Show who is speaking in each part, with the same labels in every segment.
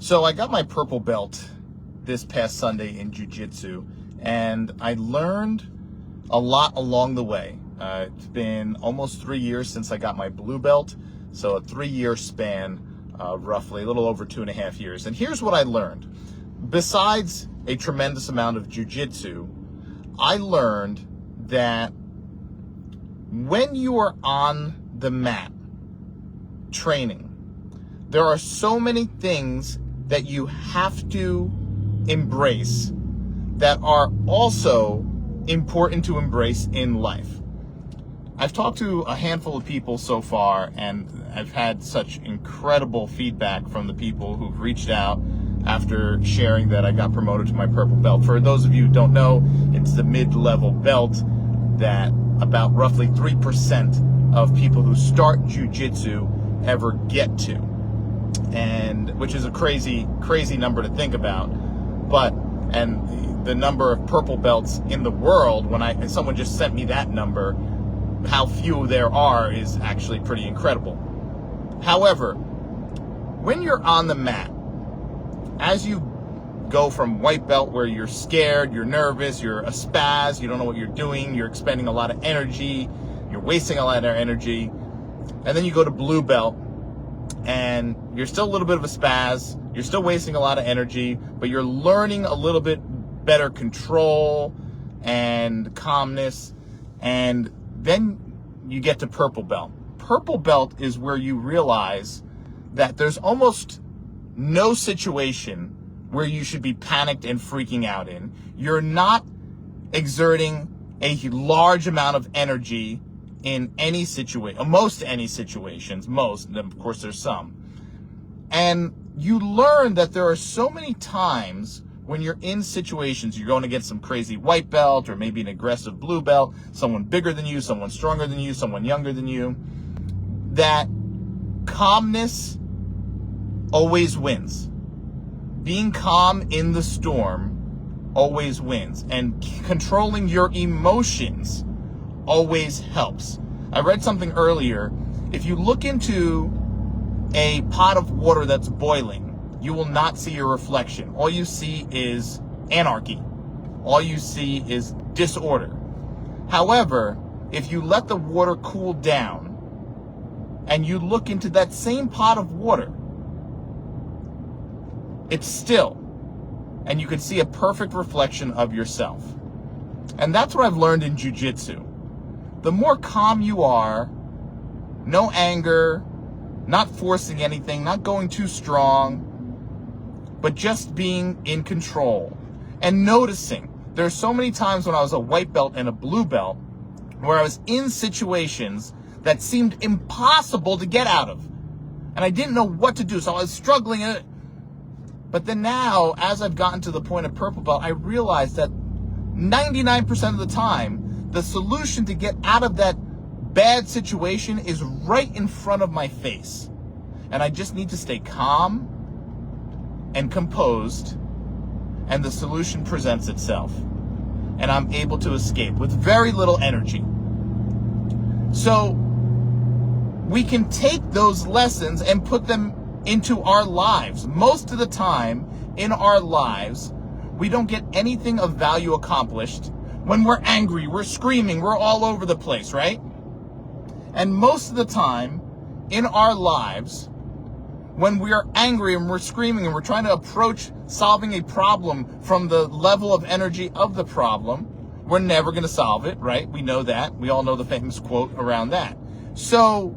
Speaker 1: So I got my purple belt this past Sunday in Jiu Jitsu, and I learned a lot along the way. It's been almost 3 years since I got my blue belt, so a 3-year span, roughly, a little over 2.5 years. And here's what I learned. Besides a tremendous amount of Jiu Jitsu, I learned that when you are on the mat training, there are so many things that you have to embrace that are also important to embrace in life. I've talked to a handful of people so far, and I've had such incredible feedback from the people who've reached out after sharing that I got promoted to my purple belt. For those of you who don't know, it's the mid-level belt that about roughly 3% of people who start jiu-jitsu ever get to. And which is a crazy number to think about. But, and the number of purple belts in the world, when someone just sent me that number, how few there are is actually pretty incredible. However, when you're on the mat, as you go from white belt where you're scared, you're nervous, you're a spaz, you don't know what you're doing, you're expending a lot of energy, you're wasting a lot of energy, and then you go to blue belt, and you're still a little bit of a spaz, you're still wasting a lot of energy, but you're learning a little bit better control and calmness, and then you get to purple belt. Purple belt is where you realize that there's almost no situation where you should be panicked and freaking out in. You're not exerting a large amount of energy in any situation, most any situations, most, of course there's some. And you learn that there are so many times when you're in situations, you're going to get some crazy white belt or maybe an aggressive blue belt, someone bigger than you, someone stronger than you, someone younger than you, that calmness always wins. Being calm in the storm always wins. And controlling your emotions always helps. I read something earlier. If you look into a pot of water that's boiling, you will not see your reflection. All you see is anarchy. All you see is disorder. However, if you let the water cool down and you look into that same pot of water, it's still, and you can see a perfect reflection of yourself. And that's what I've learned in jiu-jitsu. The more calm you are, no anger, not forcing anything, not going too strong, but just being in control and noticing. There's so many times when I was a white belt and a blue belt where I was in situations that seemed impossible to get out of. And I didn't know what to do, so I was struggling. But then now, as I've gotten to the point of purple belt, I realized that 99% of the time, the solution to get out of that bad situation is right in front of my face. And I just need to stay calm and composed, and the solution presents itself. And I'm able to escape with very little energy. So we can take those lessons and put them into our lives. Most of the time in our lives, we don't get anything of value accomplished when we're angry, we're screaming, we're all over the place, right? And most of the time in our lives, when we are angry and we're screaming and we're trying to approach solving a problem from the level of energy of the problem, we're never going to solve it, right? We know that. We all know the famous quote around that. So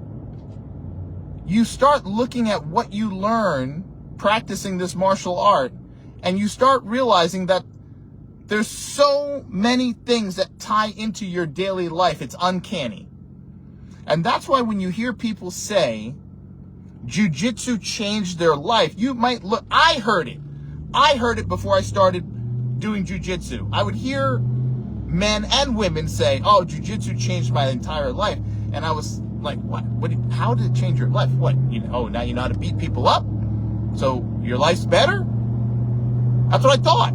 Speaker 1: you start looking at what you learn practicing this martial art, and you start realizing that there's so many things that tie into your daily life. It's uncanny. And that's why when you hear people say jiu-jitsu changed their life, you might look, I heard it before I started doing jiu-jitsu. I would hear men and women say, oh, jiu-jitsu changed my entire life. And I was like, what? How did it change your life? What? Oh, now you know how to beat people up? So your life's better? That's what I thought.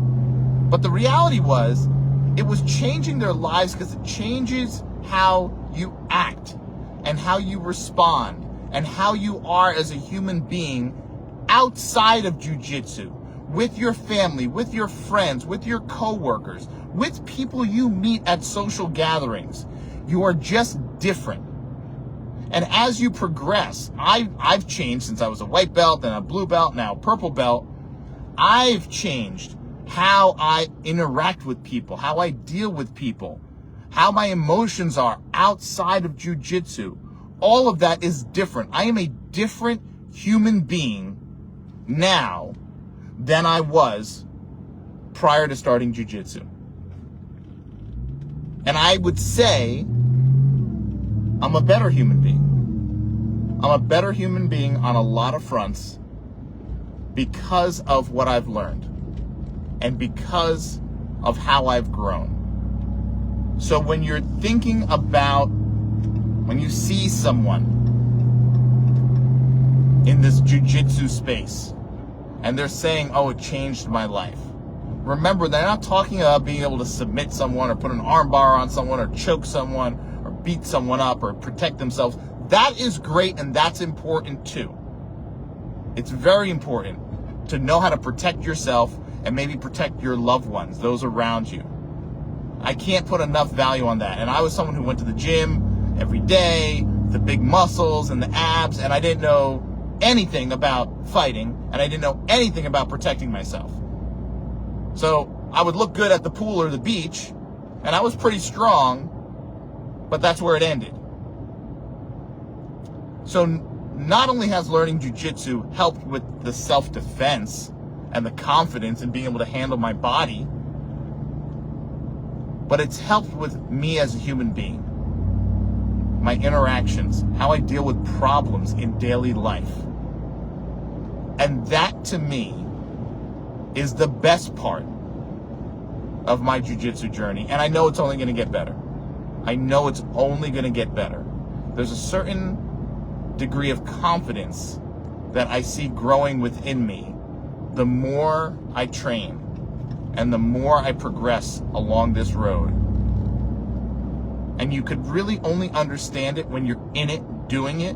Speaker 1: But the reality was, it was changing their lives because it changes how you act and how you respond and how you are as a human being outside of jiu-jitsu, with your family, with your friends, with your coworkers, with people you meet at social gatherings. You are just different. And as you progress, I've changed since I was a white belt, then a blue belt, now a purple belt. I've changed how I interact with people, how I deal with people, how my emotions are outside of jiu-jitsu. All of that is different. I am a different human being now than I was prior to starting jiu-jitsu. And I would say I'm a better human being. I'm a better human being on a lot of fronts because of what I've learned and because of how I've grown. So when you're thinking about, when you see someone in this jiu-jitsu space and they're saying, oh, it changed my life, remember, they're not talking about being able to submit someone or put an arm bar on someone or choke someone or beat someone up or protect themselves. That is great, and that's important too. It's very important to know how to protect yourself and maybe protect your loved ones, those around you. I can't put enough value on that. And I was someone who went to the gym every day, the big muscles and the abs, and I didn't know anything about fighting, and I didn't know anything about protecting myself. So I would look good at the pool or the beach, and I was pretty strong, but that's where it ended. So not only has learning jiu-jitsu helped with the self-defense and the confidence in being able to handle my body, but it's helped with me as a human being, my interactions, how I deal with problems in daily life. And that, to me, is the best part of my jiu-jitsu journey. And I know it's only going to get better. I know it's only going to get better. There's a certain degree of confidence that I see growing within me the more I train and the more I progress along this road. And you could really only understand it when you're in it, doing it,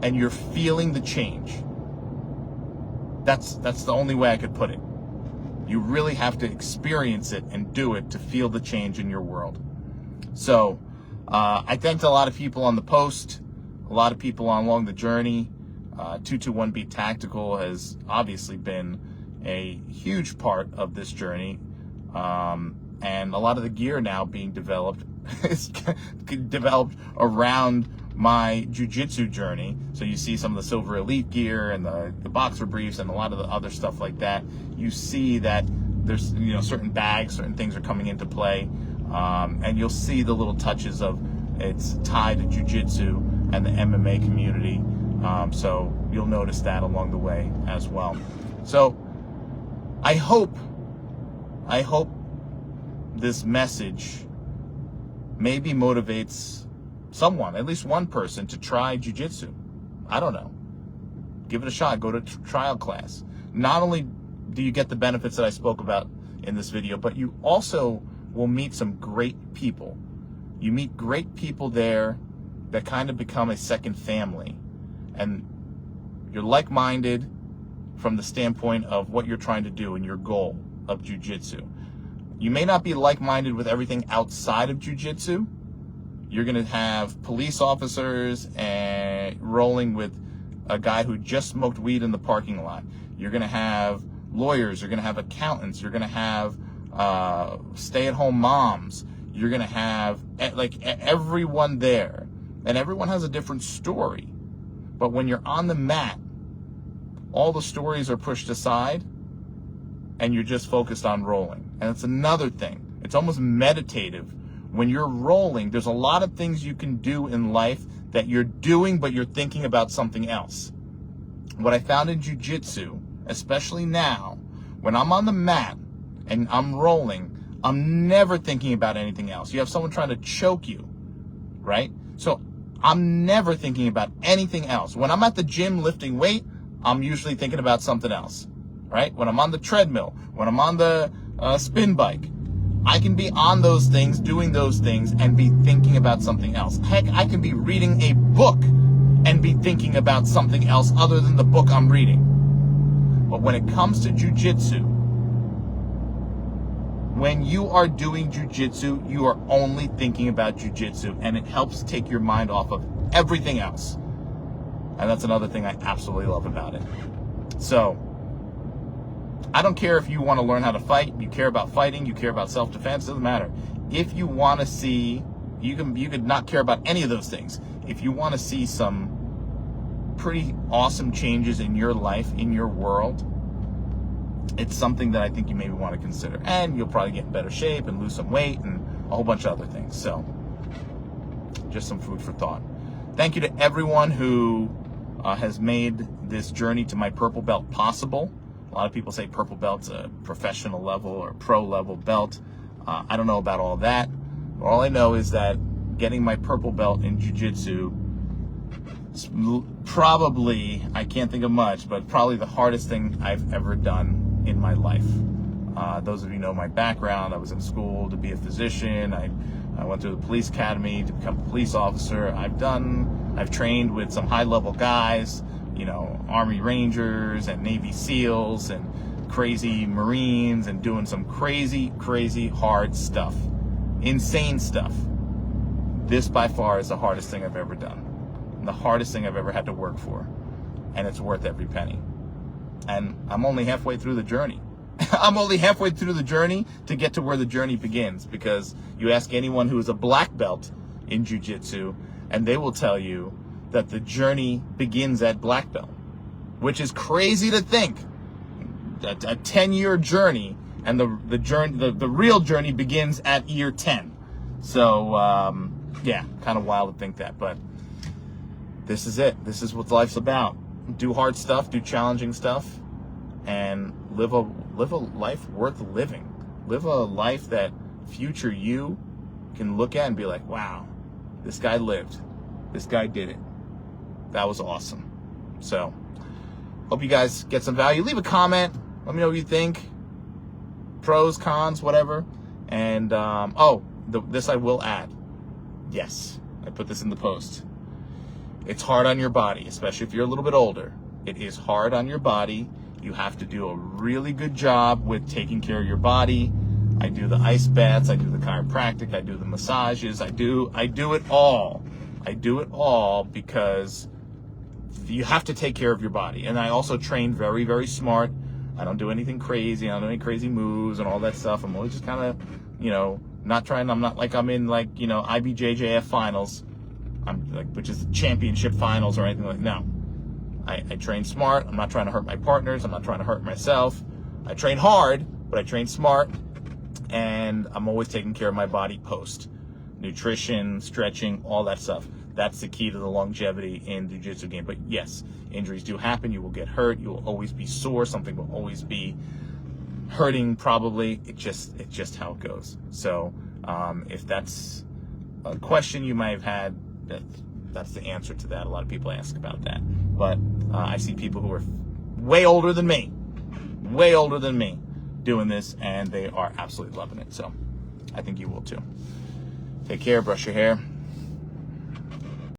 Speaker 1: and you're feeling the change. That's the only way I could put it. You really have to experience it and do it to feel the change in your world. So I thanked a lot of people on the post, a lot of people along the journey. 221 Beat Tactical has obviously been a huge part of this journey. And a lot of the gear now being developed is developed around my jiu-jitsu journey. So you see some of the Silver Elite gear and the boxer briefs and a lot of the other stuff like that. You see that there's, you know, certain bags, certain things are coming into play. And you'll see the little touches of it's tied to jiu-jitsu and the MMA community. So you'll notice that along the way as well. So I hope this message maybe motivates someone, at least one person, to try jiu-jitsu. I don't know. Give it a shot. Go to trial class. Not only do you get the benefits that I spoke about in this video, but you also will meet some great people. You meet great people there that kind of become a second family. And you're like-minded from the standpoint of what you're trying to do and your goal of jiu-jitsu. You may not be like-minded with everything outside of jiu-jitsu. You're going to have police officers and rolling with a guy who just smoked weed in the parking lot. You're going to have lawyers. You're going to have accountants. You're going to have stay-at-home moms. You're going to have like everyone there. And everyone has a different story. But when you're on the mat, all the stories are pushed aside and you're just focused on rolling. And it's another thing. It's almost meditative. When you're rolling, there's a lot of things you can do in life that you're doing, but you're thinking about something else. What I found in jiu-jitsu, especially now, when I'm on the mat and I'm rolling, I'm never thinking about anything else. You have someone trying to choke you, right? So I'm never thinking about anything else. When I'm at the gym lifting weight, I'm usually thinking about something else, right? When I'm on the treadmill, when I'm on the spin bike, I can be on those things, doing those things, and be thinking about something else. Heck, I can be reading a book and be thinking about something else other than the book I'm reading. But when it comes to jiu-jitsu, when you are doing jiu-jitsu, you are only thinking about jiu-jitsu, and it helps take your mind off of everything else. And that's another thing I absolutely love about it. So, I don't care if you want to learn how to fight, you care about fighting, you care about self-defense, doesn't matter. If you want to see, you could not care about any of those things. If you want to see some pretty awesome changes in your life, in your world, it's something that I think you maybe want to consider. And you'll probably get in better shape and lose some weight and a whole bunch of other things. So, just some food for thought. Thank you to everyone who has made this journey to my purple belt possible. A lot of people say purple belt's a professional level or pro level belt. I don't know about all that. All I know is that getting my purple belt in jiu-jitsu is probably, I can't think of much, but probably the hardest thing I've ever done in my life. Those of you know my background. I was in school to be a physician. I went to the police academy to become a police officer. I've trained with some high-level guys, you know, Army Rangers and Navy SEALs and crazy Marines, and doing some crazy, crazy hard stuff. Insane stuff. This by far is the hardest thing I've ever done. And the hardest thing I've ever had to work for. And it's worth every penny. And I'm only halfway through the journey. I'm only halfway through the journey to get to where the journey begins, because you ask anyone who is a black belt in jiu-jitsu, and they will tell you that the journey begins at black belt, which is crazy to think. A 10-year journey, and the real journey begins at year 10. So, yeah, kind of wild to think that, but this is it. This is what life's about. Do hard stuff, do challenging stuff, and live a life worth living. Live a life that future you can look at and be like, wow, this guy lived. This guy did it. That was awesome. So, hope you guys get some value. Leave a comment. Let me know what you think. Pros, cons, whatever. And, this I will add. Yes, I put this in the post. It's hard on your body, especially if you're a little bit older. It is hard on your body. You have to do a really good job with taking care of your body. I do the ice baths, I do the chiropractic, I do the massages, I do it all. I do it all because you have to take care of your body. And I also train very, very smart. I don't do anything crazy. I don't do any crazy moves and all that stuff. I'm always just kind of, I'm not like I'm in IBJJF finals. Which is the championship finals or anything like that. No. I train smart. I'm not trying to hurt my partners. I'm not trying to hurt myself. I train hard, but I train smart. And I'm always taking care of my body post. Nutrition, stretching, all that stuff. That's the key to the longevity in the jiu-jitsu game. But yes, injuries do happen. You will get hurt. You will always be sore. Something will always be hurting, probably. It's just how it goes. So if that's a question you might have had, that's the answer to that. A lot of people ask about that. But I see people who are way older than me, doing this, and they are absolutely loving it. So I think you will too. Take care, brush your hair.